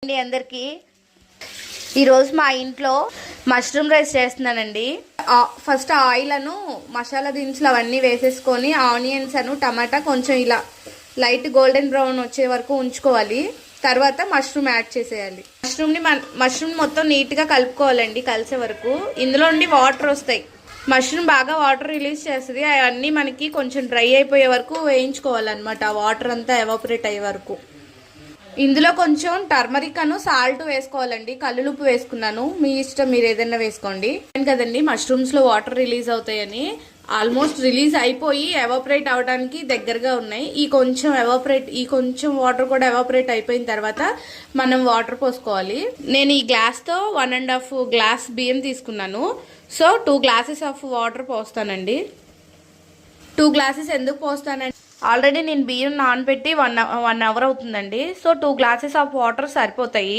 అండి అందరికి ఈరోజు మా ఇంట్లో మష్రూమ్ రైస్ చేస్తున్నానండి. ఫస్ట్ ఆయిల్ అను మసాలా దినుసులు అవన్నీ వేసేసుకొని ఆనియన్స్ అను టమాటా కొంచెం ఇలా లైట్ గోల్డెన్ బ్రౌన్ వచ్చే వరకు ఉంచుకోవాలి. తర్వాత మష్రూమ్ యాడ్ చేసేయాలి. మష్రూమ్ మొత్తం నీట్గా కలుపుకోవాలండి కలిసే వరకు. ఇందులో నుండి వాటర్ వస్తాయి. మష్రూమ్ బాగా వాటర్ రిలీజ్ చేస్తుంది. అవన్నీ మనకి కొంచెం డ్రై అయిపోయే వరకు వేయించుకోవాలన్నమాట. ఆ వాటర్ అంతా ఎవాపరేట్ అయ్యే వరకు. ఇందులో కొంచెం టర్మరిక్ అను సాల్ట్ వేసుకోవాలండి. కల్లులుప్పు వేసుకున్నాను, మీ ఇష్టం, మీరు ఏదైనా వేసుకోండి కదండి. మష్రూమ్స్ లో వాటర్ రిలీజ్ అవుతాయని ఆల్మోస్ట్ రిలీజ్ అయిపోయి ఎవాపరేట్ అవడానికి దగ్గరగా ఉన్నాయి. ఈ కొంచెం వాటర్ కూడా ఎవాపరేట్ అయిపోయిన తర్వాత మనం వాటర్ పోసుకోవాలి. నేను ఈ గ్లాస్ తో 1.5 గ్లాస్ బియ్యం తీసుకున్నాను. సో 2 గ్లాసెస్ ఆఫ్ వాటర్ పోస్తానండి. 2 గ్లాసెస్ ఎందుకు పోస్తానండి, ఆల్రెడీ నేను బియ్యం నానబెట్టి 1 అవర్ అవుతుందండి. సో 2 గ్లాసెస్ ఆఫ్ వాటర్ సరిపోతాయి.